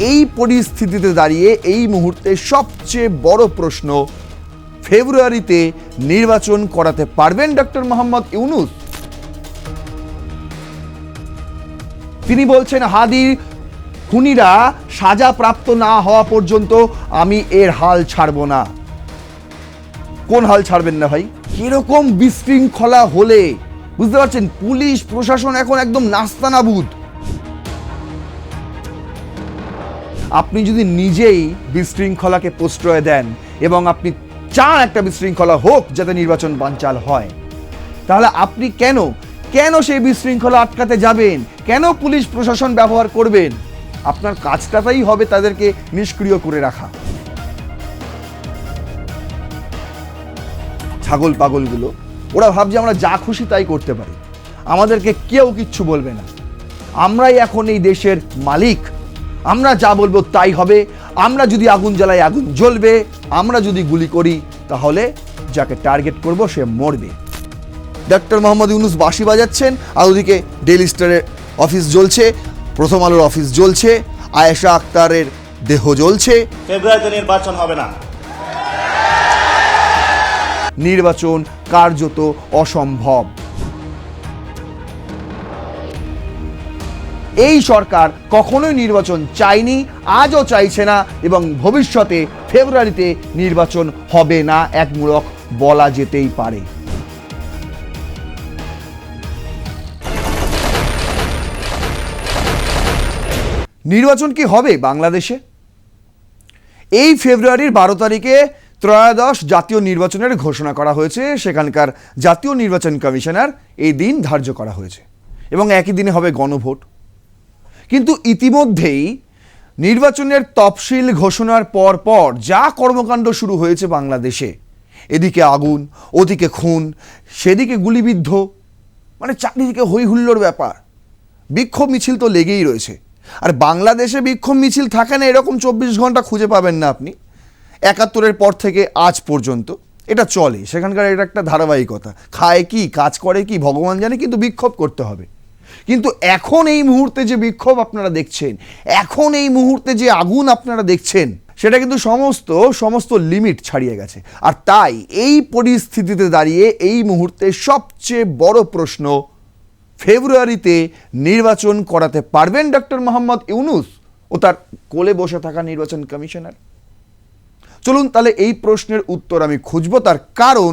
এই পরিস্থিতিতে দাঁড়িয়ে এই মুহূর্তে সবচেয়ে বড় প্রশ্ন, ফেব্রুয়ারিতে নির্বাচন করাতে পারবেন ডক্টর মোহাম্মদ ইউনূস? তিনি বলছেন হাদির খুনিরা সাজা প্রাপ্ত না হওয়া পর্যন্ত আমি এর হাল ছাড়ব না। কোন হাল ছাড়বেন না ভাই? কিরকম বিশৃঙ্খলা হলে, বুঝতে পারছেন, পুলিশ প্রশাসন এখন একদম নাস্তানাবুদ। আপনি যদি নিজেই বিশৃঙ্খলাকে প্রশ্রয় দেন এবং আপনি চান একটা বিশৃঙ্খলা হোক যাতে নির্বাচন বানচাল হয়, তাহলে আপনি কেন সেই বিশৃঙ্খলা আটকাতে যাবেন? কেন পুলিশ প্রশাসন ব্যবহার করবেন? আপনার কাজটাই হবে তাদেরকে নিষ্ক্রিয় করে রাখা। ছাগল পাগলগুলো, ওরা ভাবছে আমরা যা খুশি তাই করতে পারি, আমাদেরকে কেউ কিচ্ছু বলবে না, আমরাই এখন এই দেশের মালিক, আমরা যা বলবো তাই হবে, আমরা যদি আগুন জ্বালাই আগুন জ্বলবে, আমরা যদি গুলি করি তাহলে যাকে টার্গেট করব সে মরবে। ডক্টর মোহাম্মদ ইউনূস বাঁশি বাজাচ্ছেন, আর ওদিকে ডেইলি স্টারের অফিস জ্বলছে, প্রথম আলোর অফিস জ্বলছে, আয়েশা আক্তারের দেহ জ্বলছে। ফেব্রুয়ারিতে নির্বাচন হবে না। নির্বাচন কার্যত অসম্ভব। এই সরকার কখনোই নির্বাচন চায়নি, আজও চাইছে না, এবং ভবিষ্যতে ফেব্রুয়ারিতে নির্বাচন হবে না একমূলক বলা যেতেই পারে। নির্বাচন কি হবে বাংলাদেশে? এই ফেব্রুয়ারির 12 তারিখে ত্রয়োদশ জাতীয় নির্বাচনের ঘোষণা করা হয়েছে। সেখানকার জাতীয় নির্বাচন কমিশনার এই দিন ধার্য করা হয়েছে এবং একই দিনে হবে গণভোট। কিন্তু ইতিমধ্যেই নির্বাচনের তফসিল ঘোষণার পর যা কর্মকাণ্ড শুরু হয়েছে বাংলাদেশে, এদিকে আগুন, ওদিকে খুন, সেদিকে গুলিবিদ্ধ, মানে চারিদিকে হই হুল্লোড় ব্যাপার। বিক্ষোভ মিছিল তো লেগেই রয়েছে। আর বাংলাদেশে বিক্ষোভ মিছিল থাকে না এরকম 24 ঘন্টা খুঁজে পাবেন না আপনি। 71-এর পর থেকে আজ পর্যন্ত এটা চলে, সেখানকার এটা একটা ধারাবাহিকতা। খায় কি, কাজ করে কি ভগবান জানে, কিন্তু বিক্ষোভ করতে হবে। কিন্তু এখন এই মুহূর্তে যে বিক্ষোভ আপনারা দেখছেন, এখন এই মুহূর্তে যে আগুন আপনারা দেখছেন, সেটা কিন্তু সমস্ত লিমিট ছাড়িয়ে গেছে। আর তাই এই পরিস্থিতিতে দাঁড়িয়ে এই মুহূর্তে সবচেয়ে বড় প্রশ্ন, ফেব্রুয়ারিতে নির্বাচন করাতে পারবেন ডক্টর মোহাম্মদ ইউনূস ও তার কোলে বসে থাকা নির্বাচন কমিশনার? চলুন তাহলে এই প্রশ্নের উত্তর আমি খুঁজব। তার কারণ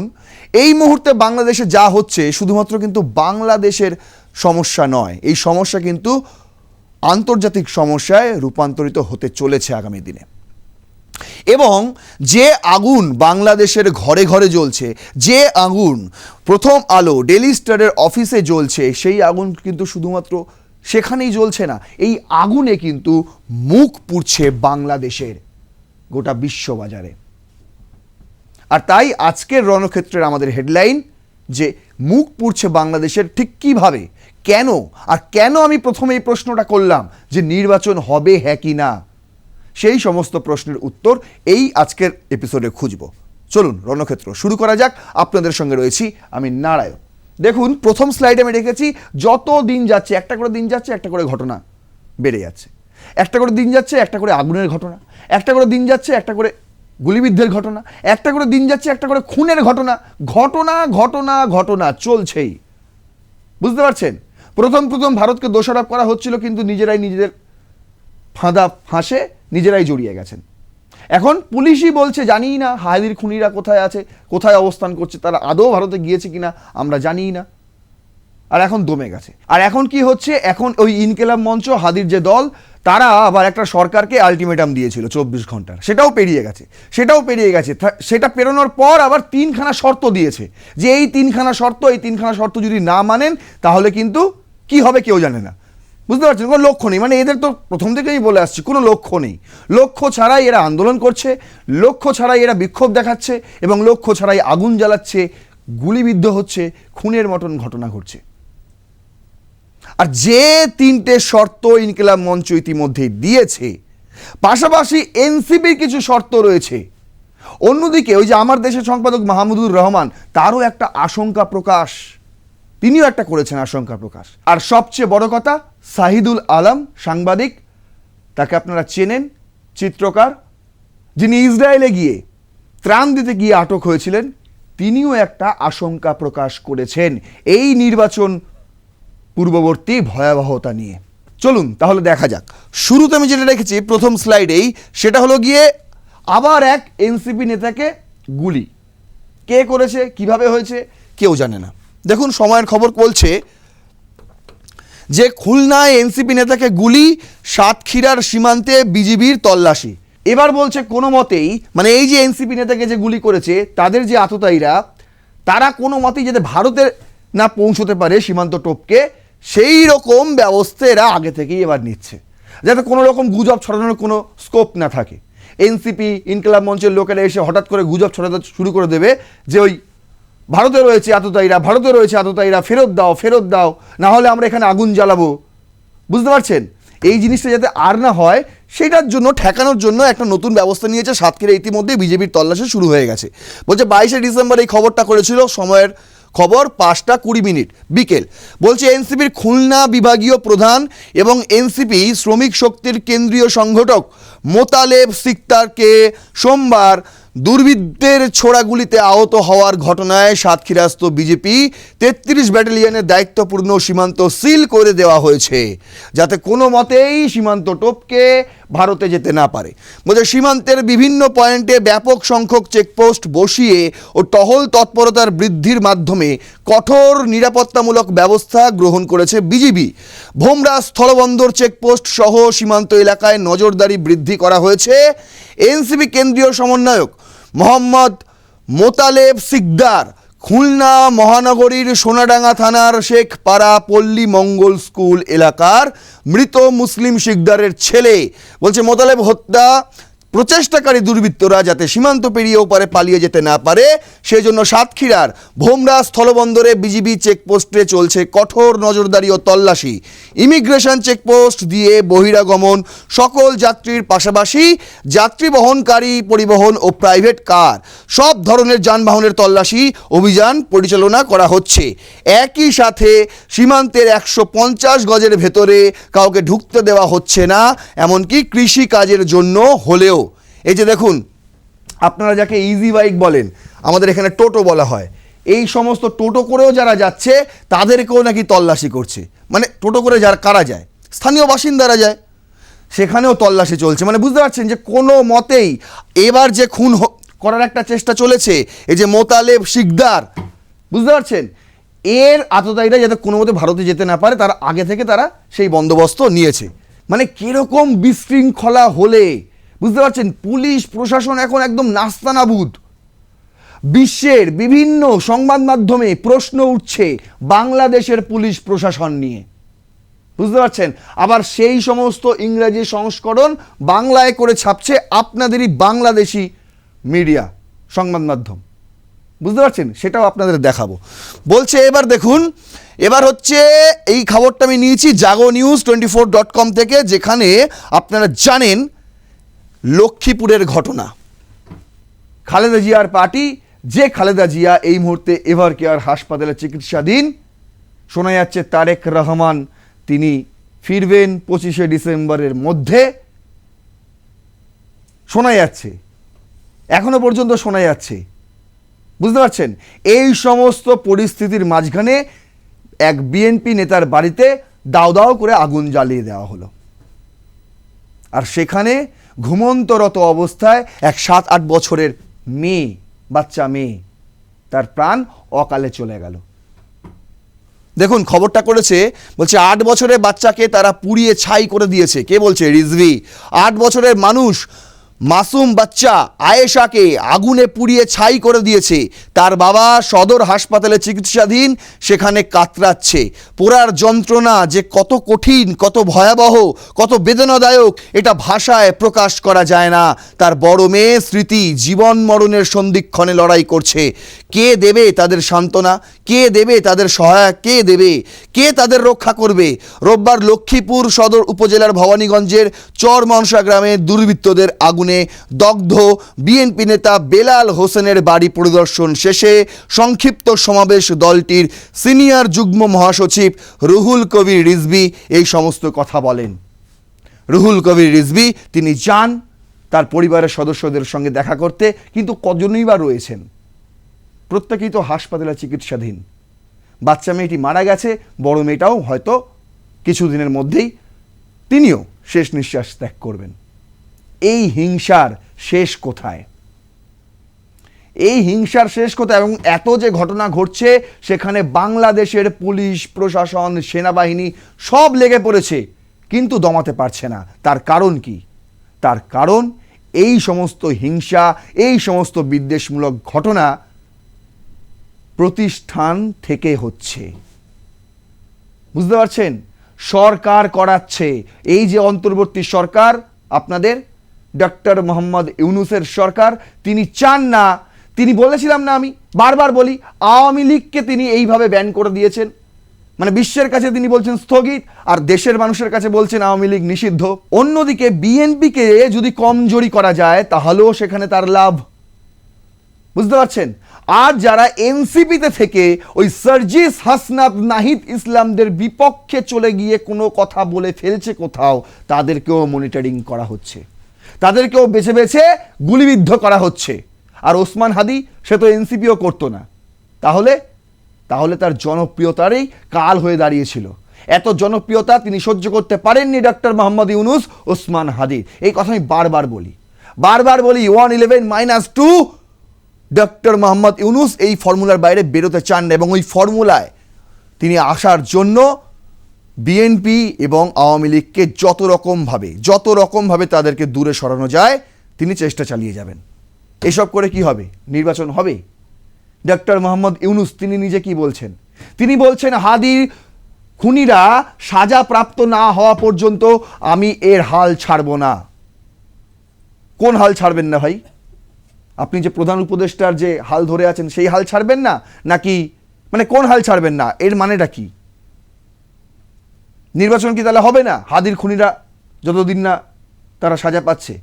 এই মুহূর্তে বাংলাদেশে যা হচ্ছে শুধুমাত্র কিন্তু বাংলাদেশের সমস্যা নয়, এই সমস্যা কিন্তু আন্তর্জাতিক সমস্যায় রূপান্তরিত হতে চলেছে আগামী দিনে। এবং যে আগুন বাংলাদেশের ঘরে ঘরে জ্বলছে, যে আগুন প্রথম আলো, ডেইলি স্টারের অফিসে জ্বলছে, সেই আগুন কিন্তু শুধুমাত্র সেখানেই জ্বলছে না, এই আগুনে কিন্তু মুখ পুড়ছে বাংলাদেশের গোটা বিশ্ববাজারে। আর তাই আজকের রণক্ষেত্রের আমাদের হেডলাইন যে মুখ পুড়ছে বাংলাদেশের ঠিক কিভাবে, কেন, আর কেন আমি প্রথমে এই প্রশ্নটা করলাম যে নির্বাচন হবে হ্যাঁ কি না, সেই সমস্ত প্রশ্নের উত্তর এই আজকের এপিসোডে খুঁজব। চলুন রণক্ষেত্র শুরু করা যাক। আপনাদের সঙ্গে রয়েছি আমি নারায়ণ। দেখুন, প্রথম স্লাইডে আমি রেখেছি যত দিন যাচ্ছে একটা করে দিন যাচ্ছে, একটা করে ঘটনা বেড়ে যাচ্ছে, একটা করে দিন যাচ্ছে, একটা করে আগুনের ঘটনা, একটা করে দিন যাচ্ছে, একটা করে গুলিবিদ্ধের ঘটনা, একটা করে দিন যাচ্ছে, একটা করে খুনের ঘটনা, ঘটনা ঘটনা ঘটনা চলছেই। বুঝতে পারছেন? প্রথম ভারতকে দোষারোপ করা হচ্ছিল, কিন্তু নিজেরাই নিজেদের ফাঁসে নিজেরাই জড়িয়ে গেছেন। এখন পুলিশই বলছে জানি না হাদির খুনিরা কোথায় আছে, কোথায় অবস্থান করছে, তারা আদৌ ভারতে গিয়েছে কিনা আমরা জানি না। আর এখন দমে গেছে। আর এখন কি হচ্ছে, এখন ওই ইনকিলাব মঞ্চ, হাদির যে দল, তারা আবার একটা সরকারকে আলটিমেটাম দিয়েছিল 24 ঘন্টার, সেটাও পেরিয়ে গেছে। সেটা পেরোনোর পর আবার 3খানা শর্ত দিয়েছে যে এই 3খানা শর্ত যদি না মানেন তাহলে কিন্তু কি হবে কেউ জানে না। বুঝতে পারছেন? কোনো লক্ষ্য নেই, মানে এদের তো প্রথম থেকেই বলে আসছি কোনো লক্ষ্য নেই। লক্ষ্য ছাড়াই এরা আন্দোলন করছে, লক্ষ্য ছাড়াই এরা বিক্ষোভ দেখাচ্ছে, এবং লক্ষ্য ছাড়াই আগুন জ্বালাচ্ছে, গুলিবিদ্ধ হচ্ছে, খুনের মতন ঘটনা ঘটছে। আর যে 3টে শর্ত ইনকিলাব মঞ্চ ইতিমধ্যে দিয়েছে, পাশাপাশি এনসিপির কিছু শর্ত রয়েছে। অন্যদিকে ওই যে আমার দেশের সম্পাদক মাহমুদুর রহমান, তারও একটা আশঙ্কা প্রকাশ, তিনিও একটা করেছেন আশঙ্কা প্রকাশ। আর সবচেয়ে বড় কথা, শাহিদুল আলম সাংবাদিক, তাকে আপনারা চেনেন, চিত্রকার, যিনি ইসরায়েলে গিয়ে ত্রাণ দিতে গিয়ে আটক হয়েছিলেন, তিনিও একটা আশঙ্কা প্রকাশ করেছেন এই নির্বাচন পূর্ববর্তী ভয়াবহতা নিয়ে। চলুন তাহলে দেখা যাক। শুরুতে আমি যেটা রেখেছি প্রথম স্লাইডেই, সেটা হলো গিয়ে আবার এক এনসিপি নেতাকে গুলি। কে করেছে, কিভাবে হয়েছে, কেউ জানে না। দেখুন সময়ের খবর বলছে যে খুলনায় এনসিপি নেতাকে গুলি, সাতক্ষীরার সীমান্তে বিজিবির তল্লাশি। এবার বলছে কোনো মতেই, মানে এই যে এনসিপি নেতাকে যে গুলি করেছে তাদের যে আততায়ীরা, তারা কোনো মতেই যাতে ভারতে না পৌঁছতে পারে সীমান্ত টপকে, সেই রকম ব্যবস্থা এরা আগে থেকেই এবার নিচ্ছে, যাতে কোনো রকম গুজব ছড়ানোর কোনো স্কোপ না থাকে। এনসিপি, ইনকলাব মঞ্চের লোকেরা এসে হঠাৎ করে গুজব ছড়াতে শুরু করে দেবে যে ওই ভারতে রয়েছে আততায়ীরা, ভারতে রয়েছে আততায়ীরা, ফেরত দাও, ফেরত দাও, না হলে আমরা এখানে আগুন জ্বালাবো। বুঝতে পারছেন? এই জিনিসটা যাতে আর না হয় সেটার জন্য, ঠেকানোর জন্য একটা নতুন ব্যবস্থা নিয়েছে। সাতক্ষীরা ইতিমধ্যে বিজেপির তল্লাশি শুরু হয়ে গেছে। বলছে 22শে ডিসেম্বর এই খবরটা করেছিল, সময়ের খবর 5:20 বিকেল। বলছে এনসিপির খুলনা বিভাগীয় প্রধান এবং এনসিপি শ্রমিক শক্তির কেন্দ্রীয় সংগঠক মোতালেব সিকদারকে সোমবার দুর্বৃত্তের ছোড়াগুলিতে আহত হওয়ার ঘটনায় সাতক্ষীরাস্থ বিজেপি 33 ব্যাটালিয়নের দায়িত্বপূর্ণ সীমান্ত সিল করে দেওয়া হয়েছে, যাতে কোনো মতেই সীমান্ত টপকে ভারতে যেতে না পারে। বলছে সীমান্তের বিভিন্ন পয়েন্টে ব্যাপক সংখ্যক চেকপোস্ট বসিয়ে ও টহল তৎপরতার বৃদ্ধির মাধ্যমে কঠোর নিরাপত্তামূলক ব্যবস্থা গ্রহণ করেছে বিজিবি। ভোমরা স্থলবন্দর চেকপোস্ট সহ সীমান্ত এলাকায় নজরদারি বৃদ্ধি করা হয়েছে। এনসিপি কেন্দ্রীয় সমন্বয়ক মোহাম্মদ মোতালেব সিকদার খুলনা মহানগরীর সোনাডাঙ্গা থানার শেখপাড়া পল্লী মঙ্গল স্কুল এলাকার মৃত মুসলিম সিকদারের ছেলে। বলছে মোতালেব হত্যা প্রচেষ্টাকারী দুর্বৃত্তরা যাতে সীমান্ত পেরিয়ে ওপারে পালিয়ে যেতে না পারে, সেজন্য সাতক্ষীরার ভোমরা স্থলবন্দরে বিজিবি চেকপোস্টে চলছে কঠোর নজরদারি ও তল্লাশি। ইমিগ্রেশন চেকপোস্ট দিয়ে বহিরাগমন সকল যাত্রীর পাশাপাশি যাত্রী বহনকারী পরিবহন ও প্রাইভেট কার সব ধরনের যানবাহনের তল্লাশি অভিযান পরিচালনা করা হচ্ছে। একই সাথে সীমান্তের 150 গজের ভেতরে কাউকে ঢুকতে দেওয়া হচ্ছে না, এমনকি কৃষি কাজের জন্য হলেও। এই যে দেখুন, আপনারা যাকে ইজি বাইক বলেন, আমাদের এখানে টোটো বলা হয়, এই সমস্ত টোটো করেও যারা যাচ্ছে তাদেরকেও নাকি তল্লাশি করছে। মানে টোটো করে যারা কারা যায়, স্থানীয় বাসিন্দারা যায়, সেখানেও তল্লাশি চলছে। মানে বুঝতে পারছেন যে কোনো মতেই এবার যে খুন করার একটা চেষ্টা চলেছে, এই যে মোতালেব সিকদার, বুঝতে পারছেন, এর আততায়ীরা যাতে কোনো মতে ভারতে যেতে না পারে তার আগে থেকে তারা সেই বন্দোবস্ত নিয়েছে। মানে কিরকম বিশৃঙ্খলা হলে, বুঝতে পারছেন, পুলিশ প্রশাসন এখন একদম নাস্তানাবুদ। বিশ্বের বিভিন্ন সংবাদ মাধ্যমে প্রশ্ন উঠছে বাংলাদেশের পুলিশ প্রশাসন নিয়ে, বুঝতে পারছেন। আবার সেই সমস্ত ইংরেজি সংস্করণ বাংলায় করে ছাপছে আপনাদেরই বাংলাদেশি মিডিয়া, সংবাদ মাধ্যম, বুঝতে পারছেন, সেটাও আপনাদের দেখাবো। বলছে এবার দেখুন, এবার হচ্ছে এই খবরটা আমি নিয়েছি jagonews24.com থেকে, যেখানে আপনারা জানেন লক্ষ্মীপুরের ঘটনা, খালেদা জিয়ার পার্টি, যে খালেদা জিয়া এই মুহূর্তে এভার কেয়ার হাসপাতালে চিকিৎসাধীন। শোনা যাচ্ছে তারেক রহমান তিনি ফিরবেন 25শে ডিসেম্বরের মধ্যে, শোনা যাচ্ছে, এখনো পর্যন্ত শোনা যাচ্ছে, বুঝতে পারছেন। এই সমস্ত পরিস্থিতির মাঝখানে এক বিএনপি নেতার বাড়িতে দাও দাও করে আগুন জ্বালিয়ে দেওয়া হলো, আর সেখানে ঘুমন্তরত অবস্থায় এক 7-8 বছরের মেয়ে, বাচ্চা মেয়ে, তার প্রাণ অকালে চলে গেল। দেখুন খবরটা করেছে, বলছে 8 বছরের বাচ্চাকে তারা পুড়িয়ে ছাই করে দিয়েছে। কে বলছে? রিজভি। 8 বছরের মানুষ মাসুম বাচ্চা আয়েশাকে আগুনে পুড়িয়ে ছাই করে দিয়েছে। তার বাবা সদর হাসপাতালে চিকিৎসাধীন, সেখানে কাতরাচ্ছে। পোড়ার যন্ত্রণা যে কত কঠিন, কত ভয়াবহ, কত বেদনাদায়ক, এটা ভাষায় প্রকাশ করা যায় না। তার বড় মেয়ে স্মৃতি জীবন মরণের সন্ধিক্ষণে লড়াই করছে। কে দেবে তাদের সান্ত্বনা? কে দেবে তাদের সহায়ক? কে দেবে? কে তাদের রক্ষা করবে? রোববার লক্ষ্মীপুর সদর উপজেলার ভবানীগঞ্জের চরমনসা গ্রামে দুর্বৃত্তদের আগুনে দগ্ধ বিএনপি নেতা বেলাল হোসেনের বাড়ি পরিদর্শন শেষে সংক্ষিপ্ত সমাবেশ দলটির সিনিয়র যুগ্ম মহাসচিব রুহুল কবির রিজভী এই সমস্ত কথা বলেন। রুহুল কবির রিজভী তিনি যান তার পরিবারের সদস্যদের সঙ্গে দেখা করতে, কিন্তু কজনই বা রয়েছেন? প্রত্যেকেই তো হাসপাতালে চিকিৎসাধীন। বাচ্চা মেয়েটি মারা গেছে, বড় মেয়েটাও হয়তো কিছুদিনের মধ্যেই তিনিও শেষ নিঃশ্বাস ত্যাগ করবেন। এই হিংসার শেষ কোথায়? এই হিংসার শেষ কোথায়? এবং এত যে ঘটনা ঘটছে সেখানে বাংলাদেশের পুলিশ প্রশাসন সেনাবাহিনী সব লেগে পড়েছে, কিন্তু দমাতে পারছে না। তার কারণ কি? তার কারণ এই সমস্ত হিংসা, এই সমস্ত বিদ্বেষমূলক ঘটনা প্রতিষ্ঠান থেকে হচ্ছে। বুঝতে পারছেন? সরকার করাচ্ছে। এই যে অন্তর্বর্তী সরকার, আপনাদের ডক্টর মোহাম্মদ ইউনূসের সরকার, তিনি চান না, তিনি বলেছিলাম না, আমি বারবার বলি, আওয়ামী লীগকে তিনি এইভাবে ব্যান করে দিয়েছেন, মানে বিশ্বের কাছে তিনি বলছেন স্থগিত, আর দেশের মানুষের কাছে বলছেন আওয়ামী লীগ নিষিদ্ধ। অন্যদিকে বিএনপিকে যদি কমজোরি করা যায় তাহলেও সেখানে তার লাভ। বুঝতে পারছেন? আর যারা এনসিপিতে থেকে ওই সার্জিস হাসনাত নাহিদ ইসলামদের বিপক্ষে চলে গিয়ে কোনো কথা বলে ফেলছে কোথাও, তাদেরকেও মনিটরিং করা হচ্ছে, তাদেরকেও বেছে বেছে গুলিবিদ্ধ করা হচ্ছে। আর ওসমান হাদি, সে তো এনসিপিও করতো না, তাহলে তার জনপ্রিয়তারই কাল হয়ে দাঁড়িয়েছিল। এত জনপ্রিয়তা তিনি সহ্য করতে পারেননি ডক্টর মোহাম্মদ ইউনূস, ওসমান হাদির। এই কথা আমি বারবার বলি 111-2 ডক্টর মোহাম্মদ ইউনূস এই ফর্মুলার বাইরে বেরোতে চান না, এবং ওই ফর্মুলায় তিনি আসার জন্য বিএনপি এবং আওয়ামী লীগকে যত রকমভাবে তাদেরকে দূরে সরানো যায় তিনি চেষ্টা চালিয়ে যাবেন। এসব করে কি হবে? নির্বাচন হবে? ডক্টর মোহাম্মদ ইউনূস তিনি নিজে কি বলছেন? তিনি বলছেন হাদির খুনিরা সাজা প্রাপ্ত না হওয়া পর্যন্ত আমি এর হাল ছাড়ব না। কোন হাল ছাড়বেন না ভাই? আপনি যে প্রধান উপদেষ্টার যে হাল ধরে আছেন সেই হাল ছাড়বেন না, নাকি মানে কোন হাল ছাড়বেন না? এর মানেটা কি? নির্বাচন কি তাহলে হবে না হাদির খুনিরা যতদিন না তারা সাজা পাচ্ছে?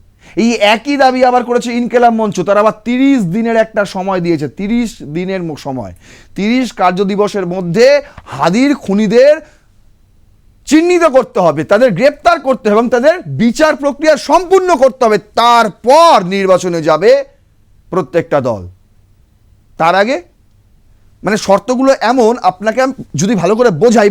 এই একই দাবি আবার করেছে ইনকেলাব মঞ্চ। তারা আবার 30 দিনের একটা সময় দিয়েছে, 30 দিনের সময়, 30 কার্য দিবসের মধ্যে হাদির খুনিদের চিহ্নিত করতে হবে, তাদের গ্রেপ্তার করতে হবে এবং তাদের বিচার প্রক্রিয়া সম্পূর্ণ করতে হবে। তারপর নির্বাচনে যাবে প্রত্যেকটা দল। তার আগে মানে শর্তগুলো এমন, আপনাকে যদি ভালো করে বোঝাই,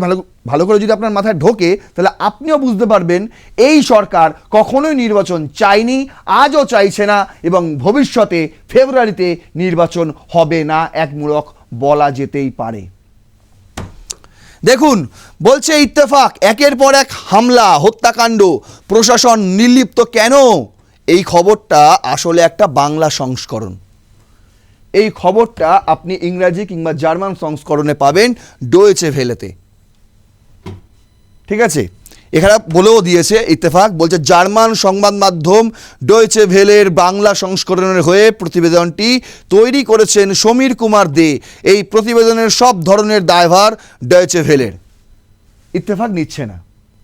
ভালো করে যদি আপনার মাথায় ঢোকে, তাহলে আপনিও বুঝতে পারবেন এই সরকার কখনোই নির্বাচন চায়নি, আজও চাইছে না, এবং ভবিষ্যতে ফেব্রুয়ারিতে নির্বাচন হবে না একমূলক বলা যেতেই পারে। দেখুন, বলছে ইত্তেফাক, একের পর এক হামলা, হত্যাকাণ্ড, প্রশাসন নির্লিপ্ত কেন? এই খবরটা আসলে একটা বাংলা সংস্করণ। এই খবরটা আপনি ইংরাজি কিংবা জার্মান সংস্করণে পাবেন ডয়েচে ভেলেতে। ঠিক আছে? এখানে বলেও দিয়েছে ইত্তেফাক, বলছে জার্মান সংবাদ মাধ্যম ডয়েচে ভেলের বাংলা সংস্করণের হয়ে প্রতিবেদনটি তৈরি করেছেন সমীর কুমার দে। এই প্রতিবেদনের সব ধরনের দায়ভার ডয়েচে ভেলের। ইত্তেফাক নিচ্ছে না।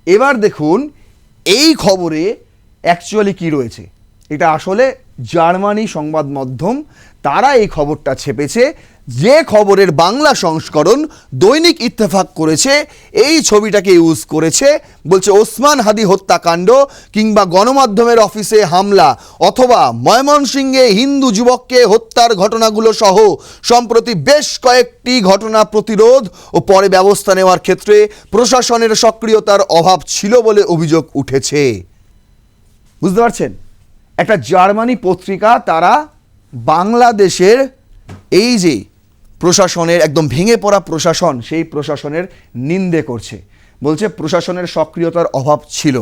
এবার দেখুন এই খবরে অ্যাকচুয়ালি কি রয়েছে। এটা আসলে জার্মানি সংবাদ মাধ্যম, তারা এই খবরটা ছেপেছে। যে খবরের বাংলা সংস্করণ দৈনিক ইত্তেফাক করেছে, এই ছবিটাকে ইউজ করেছে। বলছে ওসমান হাদি হত্যাকাণ্ড কিংবা গণমাধ্যমের অফিসে হামলা অথবা ময়মনসিংহে হিন্দু যুবককে হত্যার ঘটনাগুলো সহ সম্প্রতি বেশ কয়েকটি ঘটনা প্রতিরোধ ও পরে ব্যবস্থা নেওয়ার ক্ষেত্রে প্রশাসনের সক্রিয়তার অভাব ছিল বলে অভিযোগ উঠেছে। বুঝতে পারছেন? একটা জার্মানি পত্রিকা, তারা বাংলাদেশের এই যে প্রশাসনের একদম ভেঙে পড়া প্রশাসন, সেই প্রশাসনের নিন্দে করছে, বলছে প্রশাসনের সক্রিয়তার অভাব ছিল।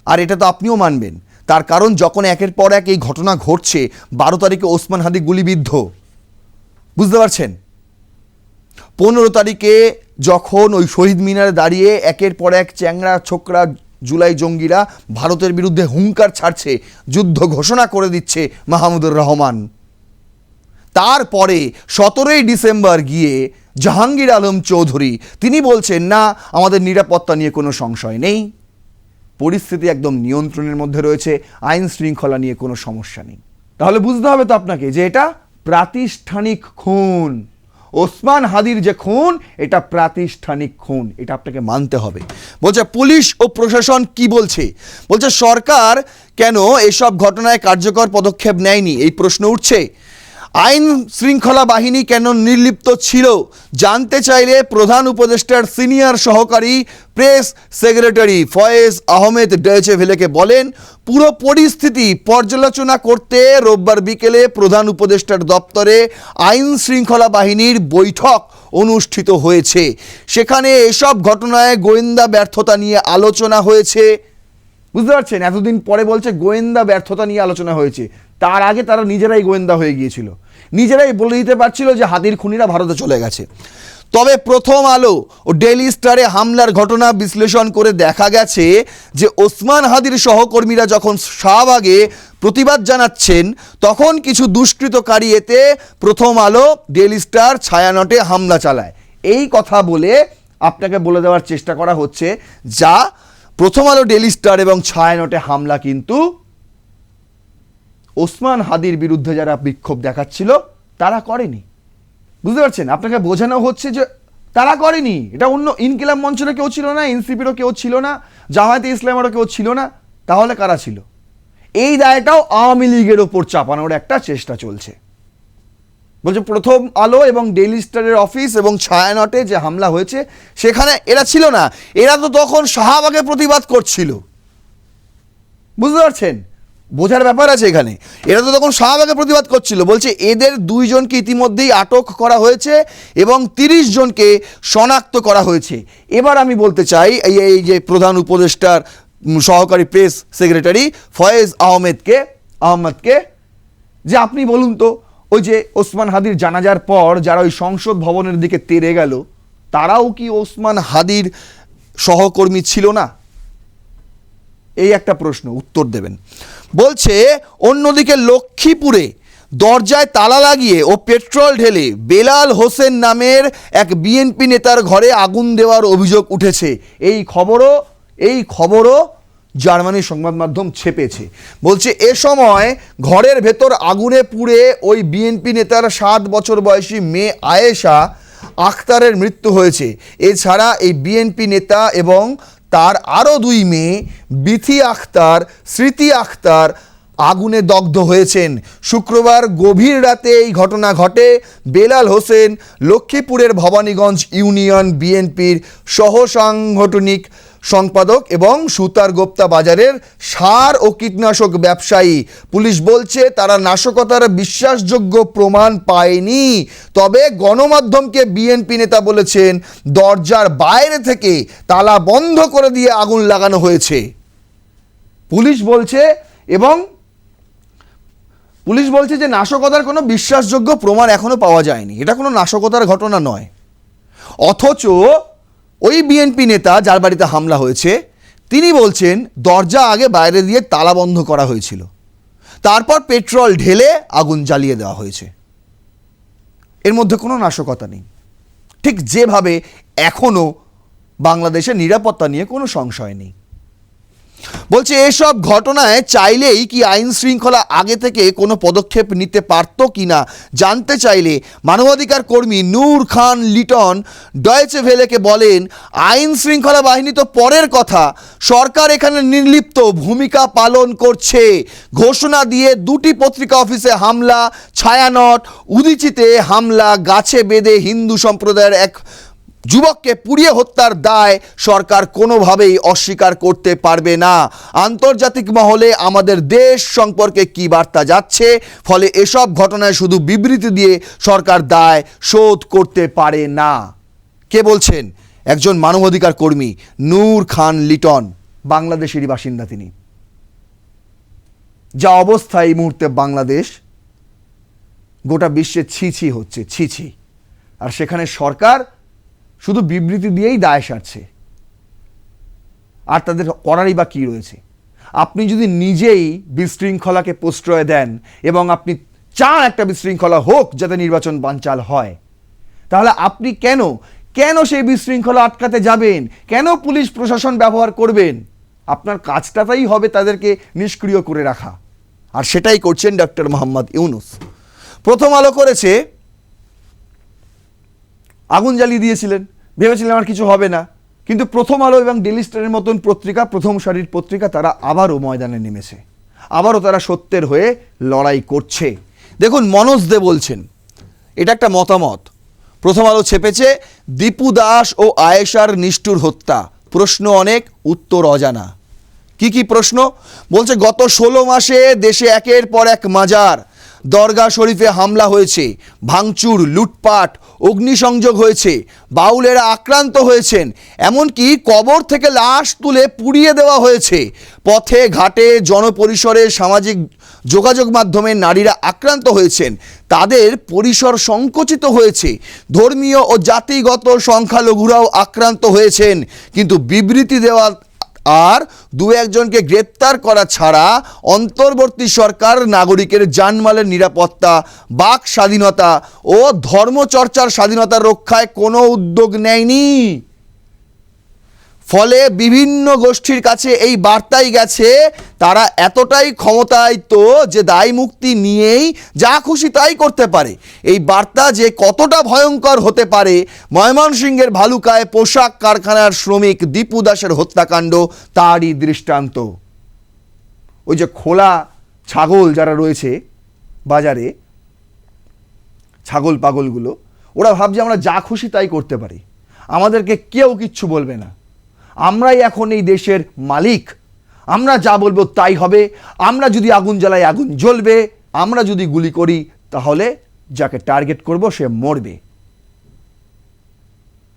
আর এটা তো আপনিও মানবেন, তার কারণ যখন একের পর এক এই ঘটনা ঘটছে, 12 তারিখে ওসমান হাদি গুলিবিদ্ধ, বুঝতে পারছেন? 15 তারিখে যখন ওই শহীদ মিনারে দাঁড়িয়ে একের পর এক চ্যাংড়া ছোকরা জুলাই জঙ্গিরা ভারতের বিরুদ্ধে হুঙ্কার ছাড়ছে, যুদ্ধ ঘোষণা করে দিচ্ছে মাহমুদুর রহমান, তারপরে 17ই ডিসেম্বর গিয়ে জাহাঙ্গীর আলম চৌধুরী তিনি বলছেন না, আমাদের নিরাপত্তা নিয়ে কোনো সংশয় নেই, পরিস্থিতি একদম নিয়ন্ত্রণের মধ্যে রয়েছে, আইন শৃঙ্খলা নিয়ে কোনো সমস্যা নেই। তাহলে বুঝতে হবে তো আপনাকে যে এটা প্রাতিষ্ঠানিক খুন। ওসমান হাদির যে খুন এটা প্রাতিষ্ঠানিক খুন, এটা আপনাকে মানতে হবে। বলছে পুলিশ ও প্রশাসন কি বলছে, বলছে সরকার কেন এসব ঘটনায় কার্যকর পদক্ষেপ নেয়নি, এই প্রশ্ন উঠছে। আইন শৃঙ্খলা বাহিনী কেন নির্লিপ্ত ছিল জানতে চাইলে প্রধান উপদেষ্টার সিনিয়র সহকারী press secretary Faiz Ahmed Deutsche ভেলেকে বলেন, পুরো পরিস্থিতি পর্যালোচনা করতে রোববার বিকেলে প্রধান উপদেষ্টার দপ্তরে আইন শৃঙ্খলা বাহিনীর বৈঠক অনুষ্ঠিত হয়েছে। সেখানে এসব ঘটনায় গোয়েন্দা ব্যর্থতা নিয়ে আলোচনা হয়েছে। বুঝতে পারছেন, এতদিন পরে বলছে গোয়েন্দা ব্যর্থতা নিয়ে আলোচনা হয়েছে, তার আগে তারা নিজেরাই গোয়েন্দা হয়ে গিয়েছিল, নিজেরাই বলে দিতে পারছিল যে হাদির খুনিরা ভারতে চলে গেছে। তবে প্রথম আলো ও ডেইলি স্টারে হামলার ঘটনা বিশ্লেষণ করে দেখা গেছে যে ওসমান হাদির সহকর্মীরা যখন শাহবাগে প্রতিবাদ জানাচ্ছেন তখন কিছু দুষ্কৃতকারী এতে প্রথম আলো ডেইলি স্টার ছায়ানটে হামলা চালায়। এই কথা বলে আপনাকে বলে দেওয়ার চেষ্টা করা হচ্ছে যা প্রথম আলো ডেইলি স্টার এবং ছায়ানটে হামলা কিন্তু ওসমান হাদির বিরুদ্ধে যারা বিক্ষোভ দেখাচ্ছিল তারা করেনি। বুঝতে পারছেন, আপনাকে বোঝানো হচ্ছে যে তারা করেনি, এটা অন্য ইনকিলাব মঞ্চেরও কেউ ছিল না, এনসিপিরও কেউ ছিল না, জামায়াতে ইসলামেরও কেউ ছিল না, তাহলে কারা ছিল? এই দায়টাও আওয়ামী লীগের ওপর চাপানোর একটা চেষ্টা চলছে। বলছে প্রথম আলো এবং ডেইলি স্টারের অফিস এবং ছায়ানটে যে হামলা হয়েছে সেখানে এরা ছিল না, এরা তো তখন শাহবাগে প্রতিবাদ করছিল। বুঝতে পারছেন, বোঝার ব্যাপার আছে এখানে, এরা তো তখন শাহবাগে প্রতিবাদ করছিল। বলছে এদের 2 জনকে ইতিমধ্যেই আটক করা হয়েছে এবং 30 জনকে শনাক্ত করা হয়েছে। এবার আমি বলতে চাই এই যে প্রধান উপদেষ্টার সহকারী প্রেস সেক্রেটারি ফয়েজ আহমেদকে যে আপনি বলুন তো, ওই যে ওসমান হাদির জানাজার পর যারা ওই সংসদ ভবনের দিকে তেড়ে গেল তারাও কি ওসমান হাদির সহকর্মী ছিল না? এই একটা প্রশ্ন, উত্তর দেবেন। বলছে অন্যদিকে লক্ষ্মীপুরে দরজায় তালা লাগিয়ে ও পেট্রোল ঢেলে বেলাল হোসেন নামের এক বিএনপি নেতার ঘরে আগুন দেওয়ার অভিযোগ উঠেছে। এই খবরও জার্মানির সংবাদ মাধ্যম ছেপেছে। বলছে এ সময় ঘরের ভেতর আগুনে পুড়ে ওই বিএনপি নেতার 7 বছর বয়সী মেয়ে আয়েশা আখতারের মৃত্যু হয়েছে। এছাড়া এই বিএনপি নেতা এবং তার আরও 2 মেয়ে বিথি আখতার, স্মৃতি আখতার আগুনে দগ্ধ হয়েছেন। শুক্রবার গভীর রাতে এই ঘটনা ঘটে। বেলাল হোসেন লক্ষ্মীপুরের ভবানীগঞ্জ ইউনিয়ন বিএনপির সহসাংগঠনিক সম্পাদক এবং সুতারগোপ্তা বাজারের সার ও কীটনাশক ব্যবসায়ী। পুলিশ বলছে তারা নাশকতার বিশ্বাসযোগ্য প্রমাণ পায়নি, তবে গণমাধ্যমকে বিএনপি নেতা বলেছেন দরজার বাইরে থেকে তালা বন্ধ করে দিয়ে আগুন লাগানো হয়েছে। পুলিশ বলছে যে নাশকতার কোনো বিশ্বাসযোগ্য প্রমাণ এখনো পাওয়া যায়নি, এটা কোনো নাশকতার ঘটনা নয়। অথচ ওই বিএনপি নেতা যার বাড়িতে হামলা হয়েছে তিনি বলছেন দরজা আগে বাইরে দিয়ে তালা বন্ধ করা হয়েছিল, তারপর পেট্রোল ঢেলে আগুন জ্বালিয়ে দেওয়া হয়েছে। এর মধ্যে কোনো নাশকতা নেই। ঠিক যেভাবে এখনও বাংলাদেশের নিরাপত্তা নিয়ে কোনো সংশয় নেই। বলছে এসব ঘটনায় চাইলেই কি আইন শৃঙ্খলা আগে থেকে কোনো পদক্ষেপ নিতে পারত কিনা জানতে চাইলে মানবাধিকার কর্মী নূর খান লিটন ডয়েচে ভেলেকে বলেন, আইন শৃঙ্খলা বাহিনী তো পরের কথা, সরকার এখানে নির্লিপ্ত ভূমিকা পালন করছে। ঘোষণা দিয়ে 2টি পত্রিকা অফিসে হামলা, ছায়ানট, উদীচিতে হামলা, গাছে বেঁধে হিন্দু সম্প্রদায়ের এক যুবককে পুড়িয়ে হত্যার দায় সরকার কোনোভাবেই অস্বীকার করতে পারবে না। আন্তর্জাতিক মহলে আমাদের দেশ সম্পর্কে কি বার্তা যাচ্ছে, ফলে এসব ঘটনায় শুধু বিবৃতি দিয়ে সরকার দায় শোধ করতে পারে না। কে বলছেন? একজন মানবাধিকার কর্মী নূর খান লিটন, বাংলাদেশেরই বাসিন্দা তিনি। যা অবস্থা এই মুহূর্তে বাংলাদেশ, গোটা বিশ্বে ছি হচ্ছে, ছি। আর সেখানে সরকার শুধু বিবৃতি দিয়েই দায় সারছে। আর তাদের করারই বা কী রয়েছে? আপনি যদি নিজেই বিশৃঙ্খলাকে প্রশ্রয় দেন এবং আপনি চান একটা বিশৃঙ্খলা হোক যাতে নির্বাচন বানচাল হয়, তাহলে আপনি কেন সেই বিশৃঙ্খলা আটকাতে যাবেন? কেন পুলিশ প্রশাসন ব্যবহার করবেন? আপনার কাজটা তাই হবে তাদেরকে নিষ্ক্রিয় করে রাখা, আর সেটাই করছেন ডক্টর মোহাম্মদ ইউনূস। প্রথম আলো করেছে আগুন জ্বালিয়ে দিয়েছিলেন, ভেবেছিলেন আর কিছু হবে না, কিন্তু প্রথম আলো এবং ডেইলি স্টারের মতন পত্রিকা, প্রথম সারির পত্রিকা, তারা আবারও ময়দানে নেমেছে, আবারও তারা সত্যের হয়ে লড়াই করছে। দেখুন মনোজ দে বলছেন, এটা একটা মতামত, প্রথম আলো ছেপেছে দীপু দাস ও আয়েশার নিষ্ঠুর হত্যা, প্রশ্ন অনেক, উত্তর অজানা। কি কি প্রশ্ন? বলছে গত 16 মাসে দেশে একের পর এক মাজার, দরগা শরীফে হামলা হয়েছে, ভাঙচুর, লুটপাট, অগ্নিসংযোগ হয়েছে, বাউলেরা আক্রান্ত হয়েছেন, এমনকি কবর থেকে লাশ তুলে পুড়িয়ে দেওয়া হয়েছে, পথে ঘাটে জনপরিসরে সামাজিক যোগাযোগ মাধ্যমে নারীরা আক্রান্ত হয়েছেন, তাদের পরিসর সংকুচিত হয়েছে, ধর্মীয় ও জাতিগত সংখ্যালঘুরাও আক্রান্ত হয়েছেন, কিন্তু বিবৃতি দেওয়া আর দু একজনকে গ্রেপ্তার করা ছাড়া অন্তর্বর্তী সরকার নাগরিকের জানমালের নিরাপত্তা, বাক স্বাধীনতা ও ধর্মচর্চার স্বাধীনতা রক্ষায় কোনো উদ্যোগ নেয়নি। ফলে বিভিন্ন গোষ্ঠীর কাছে এই বার্তাই গেছে তারা এতটাই ক্ষমতায়িত যে দায় মুক্তি নিয়েই যা খুশি তাই করতে পারে। এই বার্তা যে কতটা ভয়ঙ্কর হতে পারে, ময়মনসিংহের ভালুকায় পোশাক কারখানার শ্রমিক দীপু দাসের হত্যাকাণ্ড তারই দৃষ্টান্ত। ওই যে খোলা ছাগল যারা রয়েছে বাজারে, ছাগল পাগলগুলো, ওরা ভাবছে আমরা যা খুশি তাই করতে পারি, আমাদেরকে কেউ কিচ্ছু বলবে না, আমরাই এখন এই দেশের মালিক, আমরা যা বলবো তাই হবে, আমরা যদি আগুন জ্বালাই আগুন জ্বলবে, আমরা যদি গুলি করি তাহলে যাকে টার্গেট করব সে মরবে,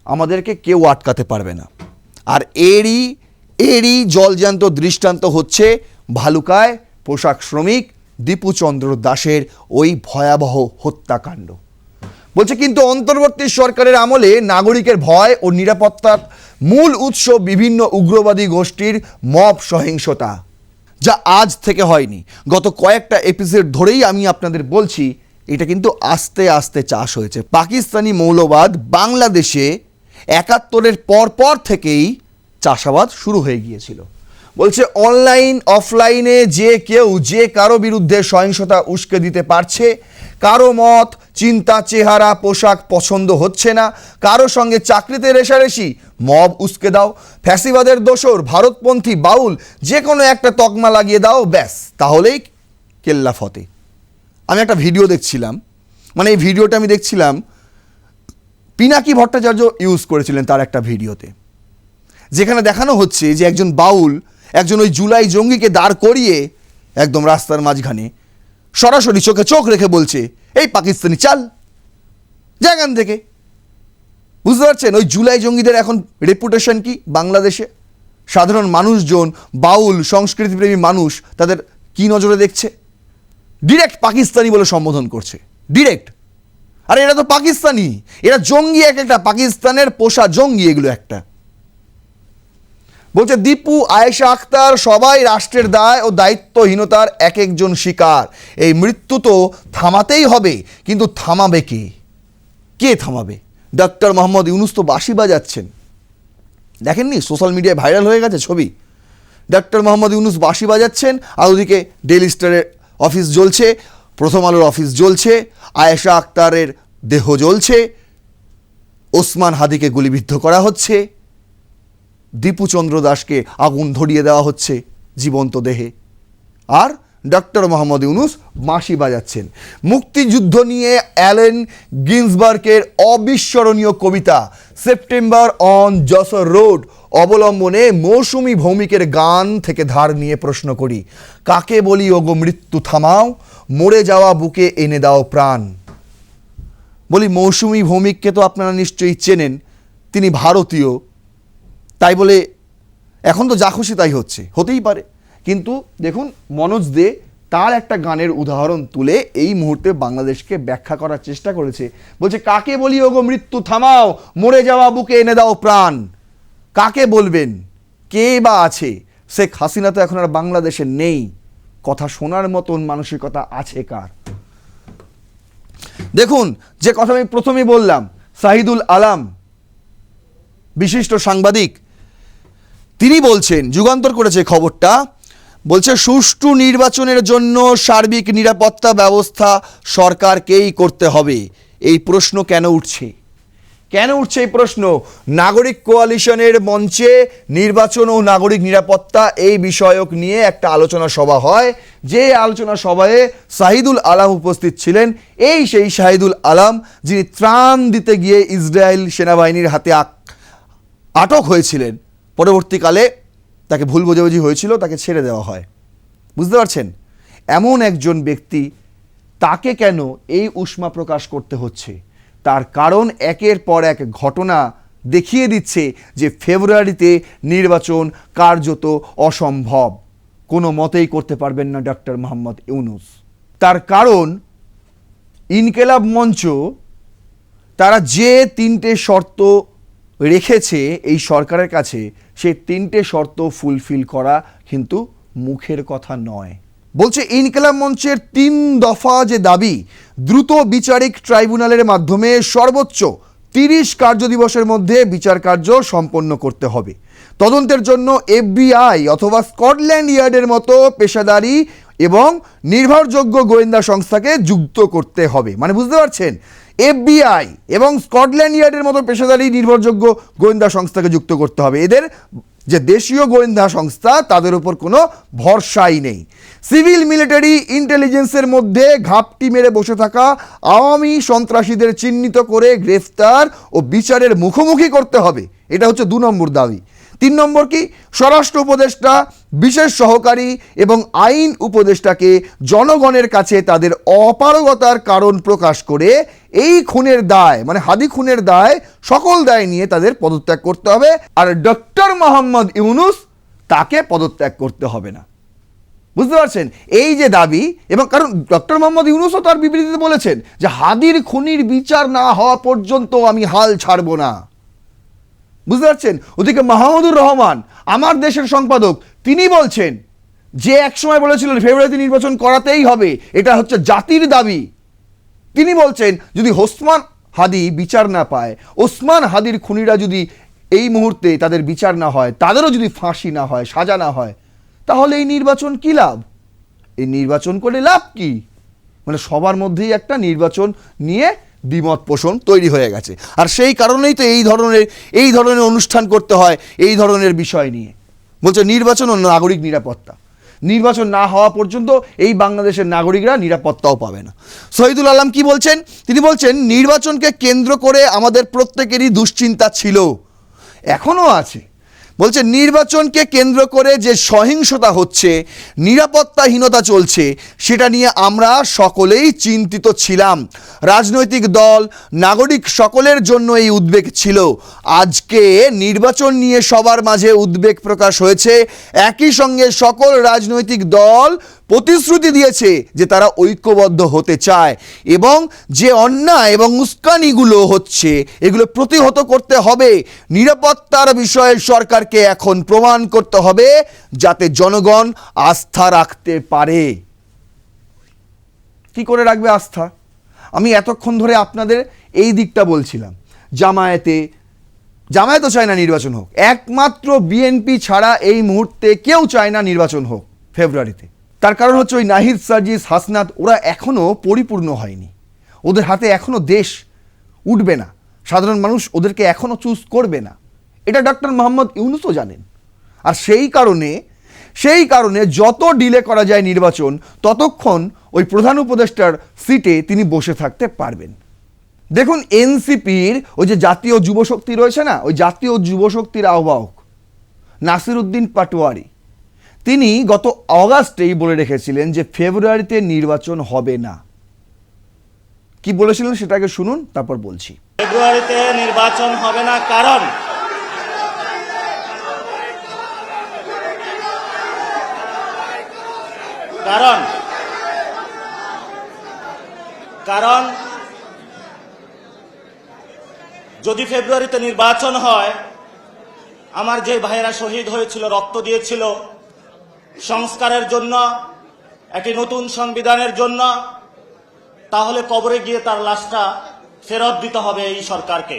আমাদেরকে কেউ আটকাতে পারবে না। আর এরই জলজ্যান্ত দৃষ্টান্ত হচ্ছে ভালুকায় পোশাক শ্রমিক দীপুচন্দ্র দাসের ওই ভয়াবহ হত্যাকাণ্ড। বলছে কিন্তু অন্তর্বর্তী সরকারের আমলে নাগরিকের ভয় ও নিরাপত্তার মূল উৎস বিভিন্ন উগ্রবাদী গোষ্ঠীর মব সহিংসতা, যা আজ থেকে হয়নি, গত কয়েকটা এপিসোড ধরেই আমি আপনাদের বলছি এটা কিন্তু আস্তে আস্তে চাষ হয়েছে। পাকিস্তানি মৌলবাদ বাংলাদেশে 71-এর পর থেকেই চাষাবাদ শুরু হয়ে গিয়েছিল। বলছে অনলাইন অফলাইনে যে কেউ যে কারো বিরুদ্ধে সহিংসতা উস্কে দিতে পারছে, কারো মত, চিন্তা, চেহারা, পোশাক পছন্দ হচ্ছে না, কারো সঙ্গে চাকরিতে রেষারেষি, মব উস্কে দাও, ফ্যাসিবাদের দোসর, ভারতপন্থী, বাউল, যে কোনো একটা তকমা লাগিয়ে দাও, ব্যাস তাহলেই কেল্লা ফতে। আমি একটা ভিডিও দেখছিলাম, মানে এই ভিডিওটা আমি দেখছিলাম পিনাকি ভট্টাচার্য ইউজ করেছিলেন তার একটা ভিডিওতে, যেখানে দেখানো হচ্ছে যে একজন বাউল একজন ওই জুলাই জঙ্গিকে দাঁড় করিয়ে একদম রাস্তার মাঝখানে সরাসরি চোখে চোখ রেখে বলছে এই পাকিস্তানি চাল জায়গান থেকে। বুঝতে পারছেন ওই জুলাই জঙ্গিদের এখন রেপুটেশন কি বাংলাদেশে? সাধারণ মানুষজন, বাউল সংস্কৃতিপ্রেমী মানুষ তাদের কি নজরে দেখছে? ডিরেক্ট পাকিস্তানি বলে সম্বোধন করছে, ডিরেক্ট। আরে এরা তো পাকিস্তানি, এরা জঙ্গি, একটা পাকিস্তানের পোষা জঙ্গি এগুলো একটা। বলছে দীপু, আয়েশা আক্তার সবাই রাষ্ট্রের দায় ও দায়িত্বহীনতার এক একজন শিকার। এই মৃত্যু তো থামাতেই হবে, কিন্তু থামাবে কে? কে থামাবে? ডক্টর মোহাম্মদ ইউনূস তো বাঁশি বাজাচ্ছেন, দেখেননি? সোশ্যাল মিডিয়ায় ভাইরাল হয়ে গেছে ছবি। ডক্টর মোহাম্মদ ইউনূস বাঁশি বাজাচ্ছেন, আর ওদিকে ডেইলি স্টারের অফিস জ্বলছে, প্রথম আলোর অফিস জ্বলছে, আয়েশা আক্তারের দেহ জ্বলছে, ওসমান হাদিকে গুলিবিদ্ধ করা হচ্ছে, দীপুচন্দ্র দাসকে আগুন ধরিয়ে দেওয়া হচ্ছে জীবন্ত দেহে, আর ডক্টর মোহাম্মদ ইউনূস বাঁশি বাজাচ্ছেন। মুক্তিযুদ্ধ নিয়ে অ্যালেন গিন্সবার্গের অবিস্মরণীয় কবিতা সেপ্টেম্বর অন যশোর রোড অবলম্বনে মৌসুমী ভৌমিকের গান থেকে ধার নিয়ে প্রশ্ন করি, কাকে বলি ওগো মৃত্যু থামাও, মরে যাওয়া বুকে এনে দাও প্রাণ। বলি মৌসুমী ভৌমিককে তো আপনারা নিশ্চয়ই চেনেন, তিনি ভারতীয়, তাই বলে এখন তো যা খুশি তাই হচ্ছে, হতেই পারে। কিন্তু দেখুন মনোজ দে তার একটা গানের উদাহরণ তুলে এই মুহূর্তে বাংলাদেশকে ব্যাখ্যা করার চেষ্টা করেছে। বলছে কাকে বলি ওগো মৃত্যু থামাও, মরে যাওয়া বুকে এনে দাও প্রাণ। কাকে বলবেন? কে বা আছে? শেখ হাসিনা তো এখন আর বাংলাদেশে নেই, কথা শোনার মতন মানসিকতা আছে কার? দেখুন যে কথা আমি প্রথমেই বললাম, শাহিদুল আলম বিশিষ্ট সাংবাদিক, তিনি বলছেন, যুগান্তর করেছে খবরটা, বলছে সুষ্ঠু নির্বাচনের জন্য সার্বিক নিরাপত্তা ব্যবস্থা সরকারকেই করতে হবে। এই প্রশ্ন কেন উঠছে? কেন উঠছে এই প্রশ্ন? নাগরিক কোয়ালিশনের মঞ্চে নির্বাচন ও নাগরিক নিরাপত্তা এই বিষয়ক নিয়ে একটা আলোচনা সভা হয়, যে আলোচনা সভায় শাহিদুল আলম উপস্থিত ছিলেন। এই সেই শাহিদুল আলম যিনি ত্রাণ দিতে গিয়ে ইসরায়েল সেনাবাহিনীর হাতে আটক হয়েছিলেন, পরবর্তীকালে তাকে ভুল বোঝাবুঝি হয়েছিল, তাকে ছেড়ে দেওয়া হয়। বুঝতে পারছেন? এমন একজন ব্যক্তি, তাকে কেন এই উষ্মা প্রকাশ করতে হচ্ছে? তার কারণ একের পর এক ঘটনা দেখিয়ে দিচ্ছে যে ফেব্রুয়ারিতে নির্বাচন কার্যত অসম্ভব, কোনো মতেই করতে পারবেন না ডক্টর মোহাম্মদ ইউনূস। তার কারণ ইনকেলাব মঞ্চ তারা যে তিনটে শর্ত রেখেছে এই সরকারের কাছে, সেই তিনটে শর্ত ফুলফিল করা কিন্তু মুখের কথা নয়। বলছে ইনকেলাব মঞ্চের 3 দফা যে দাবি, দ্রুত বিচারিক ট্রাইব্যুনালের মাধ্যমে সর্বোচ্চ 30 কার্যদিবসের মধ্যে বিচার কার্য সম্পন্ন করতে হবে। তদন্তের জন্য FBI অথবা স্কটল্যান্ড ইয়ার্ডের মতো পেশাদারি এবং নির্ভরযোগ্য গোয়েন্দা সংস্থাকে যুক্ত করতে হবে। মানে বুঝতে পারছেন, FBI এবং স্কটল্যান্ড ইয়ার্ডের মতো পেশাদারি নির্ভরযোগ্য গোয়েন্দা সংস্থাকে যুক্ত করতে হবে। এদের যে দেশীয় গোয়েন্দা সংস্থা, তাদের উপর কোনো ভরসাই নেই। সিভিল মিলিটারি ইন্টেলিজেন্সের মধ্যে ঘাপটি মেরে বসে থাকা আওয়ামী সন্ত্রাসীদের চিহ্নিত করে গ্রেফতার ও বিচারের মুখোমুখি করতে হবে। এটা হচ্ছে 2 নম্বর দাবি। 3 নম্বর কি? স্বরাষ্ট্র উপদেষ্টা, বিশেষ সহকারী এবং আইন উপদেষ্টাকে জনগণের কাছে তাদের অপারগতার কারণ প্রকাশ করে এই খুনের দায়, মানে হাদি খুনের দায়, সকল দায় নিয়ে তাদের পদত্যাগ করতে হবে। আর ডক্টর মোহাম্মদ ইউনূস, তাকে পদত্যাগ করতে হবে না। বুঝতে পারছেন? এই যে দাবি, এবং কারণ ডক্টর মোহাম্মদ ইউনূসও তার বিবৃতিতে বলেছেন যে হাদির খুনির বিচার না হওয়া পর্যন্ত আমি হাল ছাড়ব না। বুঝতে পারছেন? ওদিকে মাহমুদুর রহমান, আমার দেশের সম্পাদক, তিনি বলছেন যে একসময় বলেছিলেন ফেব্রুয়ারিতে নির্বাচন করাতেই হবে, এটা হচ্ছে জাতির দাবি। তিনি বলছেন যদি ওসমান হাদি বিচার না পায়, ওসমান হাদির খুনিরা যদি এই মুহূর্তে তাদের বিচার না হয়, তাদেরও যদি ফাঁসি না হয়, সাজা না হয়, তাহলে এই নির্বাচন কি লাভ? এই নির্বাচন করে লাভ কি? মানে সবার মধ্যেই একটা নির্বাচন নিয়ে দ্বিমত পোষণ তৈরি হয়ে গেছে। আর সেই কারণেই তো এই ধরনের অনুষ্ঠান করতে হয়, এই ধরনের বিষয় নিয়ে। বলছে নির্বাচন ও নাগরিক নিরাপত্তা, নির্বাচন না হওয়া পর্যন্ত এই বাংলাদেশের নাগরিকরা নিরাপত্তাও পাবে না। শহীদুল আলম কি বলছেন? তিনি বলছেন নির্বাচনকে কেন্দ্র করে আমাদের প্রত্যেকেরই দুশ্চিন্তা ছিল, এখনো আছে। বলছে নির্বাচনকে কেন্দ্র করে যে সহিংসতা হচ্ছে, নিরাপত্তাহীনতা চলছে, সেটা নিয়ে আমরা সকলেই চিন্তিত ছিলাম। রাজনৈতিক দল, নাগরিক সকলের জন্য এই উদ্বেগ ছিল। আজকে নির্বাচন নিয়ে সবার মাঝে উদ্বেগ প্রকাশ হয়েছে। একই সঙ্গে সকল রাজনৈতিক দল প্রতিশ্রুতি দিয়েছে যে তারা ঐক্যবদ্ধ হতে চায় এবং যে অন্যায় এবং উস্কানিগুলো হচ্ছে এগুলো প্রতিহত করতে হবে। নিরাপত্তার বিষয়ে সরকারকে এখন প্রমাণ করতে হবে যাতে জনগণ আস্থা রাখতে পারে। কি করে রাখবে আস্থা? আমি এতক্ষণ ধরে আপনাদের এই দিকটা বলছিলাম, জামায়াতও চায় না নির্বাচন হোক, একমাত্র বিএনপি ছাড়া এই মুহূর্তে কেউ চায় না নির্বাচন হোক ফেব্রুয়ারিতে। তার কারণ হচ্ছে ওই নাহিদ, সার্জিস, হাসনাত, ওরা এখনও পরিপূর্ণ হয়নি, ওদের হাতে এখনও দেশ উঠবে না, সাধারণ মানুষ ওদেরকে এখনও চুজ করবে না। এটা ডক্টর মোহাম্মদ ইউনূসও জানেন। আর সেই কারণে যত ডিলে করা যায় নির্বাচন, ততক্ষণ ওই প্রধান উপদেষ্টার সিটে তিনি বসে থাকতে পারবেন। দেখুন এনসিপির ওই যে জাতীয় যুবশক্তি রয়েছে না, ওই জাতীয় যুবশক্তির আহ্বায়ক নাসির উদ্দিন পাটোয়ারি, তিনি গত অগাস্টেই বলে রেখেছিলেন যে ফেব্রুয়ারিতে নির্বাচন হবে না। কি বলেছিলেন সেটাকে শুনুন, তারপর বলছি। ফেব্রুয়ারিতে নির্বাচন হবে না কারণ যদি ফেব্রুয়ারিতে নির্বাচন হয়, আমার যে ভাইয়েরা শহীদ হয়েছিল, রক্ত দিয়েছিল সংস্কারের জন্য, একটি নতুন সংবিধানের জন্য, তাহলে কবরে গিয়ে তার লাশটা ফেরত দিতে হবে এই সরকারকে।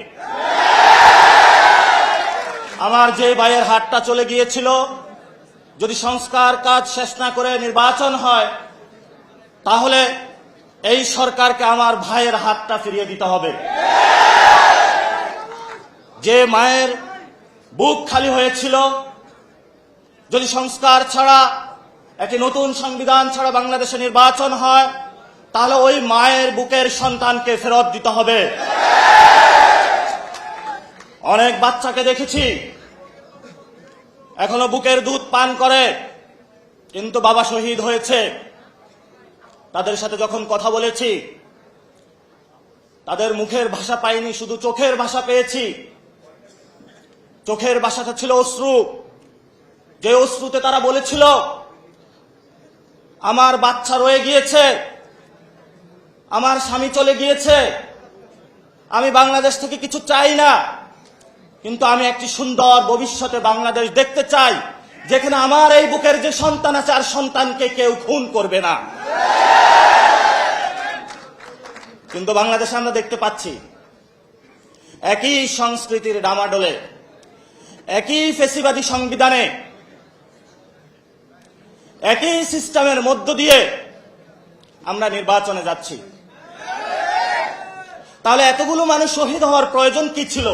আমার যে ভাইয়ের হাতটা চলে গিয়েছিল, যদি সংস্কার কাজ শেষ না করে নির্বাচন হয়, তাহলে এই সরকারকে আমার ভাইয়ের হাতটা ফিরিয়ে দিতে হবে। যে মায়ের বুক খালি হয়েছিল, যদি সংস্কার ছাড়া একটি নতুন সংবিধান ছাড়া বাংলাদেশে নির্বাচন হয়, তাহলে ওই মায়ের বুকের সন্তানকে ফেরত দিতে হবে। অনেক বাচ্চাকে দেখেছি এখনো বুকের দুধ পান করে, কিন্তু বাবা শহীদ হয়েছে। তাদের সাথে যখন কথা বলেছি, তাদের মুখের ভাষা পাইনি, শুধু চোখের ভাষা পেয়েছি। চোখের ভাষাটা ছিল অশ্রু। যে অশ্রুতে তারা বলেছিল, আমার বাচ্চা রয়ে গিয়েছে, আমার স্বামী চলে গিয়েছে, আমি বাংলাদেশ থেকে কিছু চাই না, কিন্তু আমি একটি সুন্দর ভবিষ্যতে বাংলাদেশ দেখতে চাই, যেখানে আমার এই বুকের যে সন্তান আছে আর সন্তানকে কেউ খুন করবে না। কিন্তু বাংলাদেশে আমরা দেখতে পাচ্ছি একই সংস্কৃতির ডামাডোলে, একই ফেসিবাদী সংবিধানে, একই সিস্টেমের মধ্য দিয়ে আমরা নির্বাচনে যাচ্ছি। তাহলে এতগুলো মানুষ শহীদ হওয়ার প্রয়োজন কি ছিল?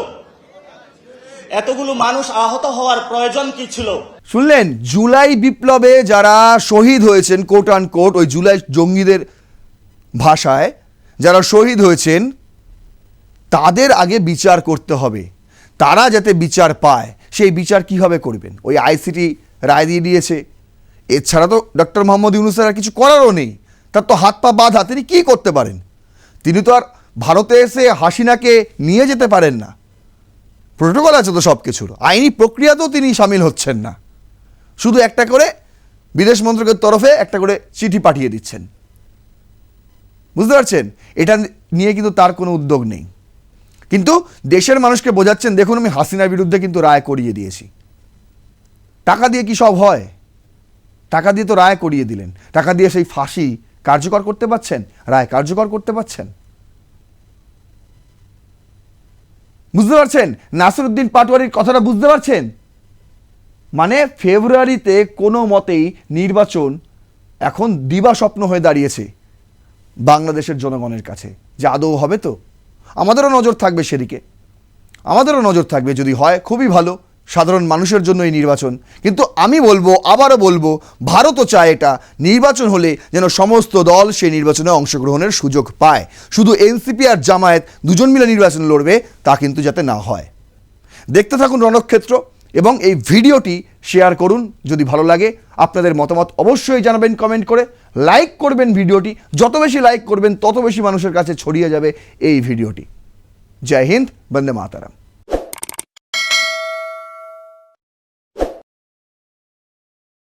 এতগুলো মানুষ আহত হওয়ার প্রয়োজন কি ছিল? শুনলেন, জুলাই বিপ্লবে যারা শহীদ হয়েছেন, কোট অ্যান্ড কোট, ওই জুলাই জঙ্গিদের ভাষায় যারা শহীদ হয়েছেন, তাদের আগে বিচার করতে হবে। তারা যাতে বিচার পায়, সেই বিচার কিভাবে করবেন? ওই আইসিটি রায় দিয়ে দিয়েছে, এছাড়া তো ডক্টর মোহাম্মদ ইউনূসের আর কিছু করারও নেই। তার তো হাত পা বাঁধা, তিনি কী করতে পারেন? তিনি তো আর ভারতে এসে হাসিনাকে নিয়ে যেতে পারেন না। প্রোটোকল আছে তো সব কিছুর, আইনি প্রক্রিয়াতেও তিনি সামিল হচ্ছেন না। শুধু একটা করে বিদেশ মন্ত্রকের তরফে একটা করে চিঠি পাঠিয়ে দিচ্ছেন। বুঝতে পারছেন? এটা নিয়ে কিন্তু তার কোনো উদ্যোগ নেই। কিন্তু দেশের মানুষকে বোঝাচ্ছেন, দেখুন আমি হাসিনার বিরুদ্ধে কিন্তু রায় করিয়ে দিয়েছি। টাকা দিয়ে কি সব হয়? টাকা দিয়ে তো রায় করিয়ে দিলেন। টাকা দিয়ে সেই ফাঁসি কার্যকর করতে পারছেন, রায় কার্যকর করতে পারছেন? বুঝতে পারছেন? নাসিরউদ্দিন পাটোয়ারির কথাটা বুঝতে পারছেন? মানে ফেব্রুয়ারিতে কোনো মতেই নির্বাচন এখন দিবাস্বপ্ন হয়ে দাঁড়িয়েছে বাংলাদেশের জনগণের কাছে। যে আদৌ হবে তো? আমাদেরও নজর থাকবে সেদিকে, আমাদেরও নজর থাকবে। যদি হয় খুবই ভালো, সাধারণ মানুষের জন্য এই নির্বাচন। কিন্তু আমি বলবো, আবারও বলবো, ভারতও চায় এটা নির্বাচন হলে যেন সমস্ত দল সেই নির্বাচনে অংশগ্রহণের সুযোগ পায়। শুধু এনসিপি আর জামায়াত দুজন মিলে নির্বাচন লড়বে, তা কিন্তু যাতে না হয়। দেখতে থাকুন রণক্ষেত্র এবং এই ভিডিওটি শেয়ার করুন যদি ভালো লাগে। আপনাদের মতামত অবশ্যই জানাবেন কমেন্ট করে, লাইক করবেন ভিডিওটি। যত বেশি লাইক করবেন তত বেশি মানুষের কাছে ছড়িয়ে যাবে এই ভিডিওটি। জয় হিন্দ, বন্দে মাতারাম।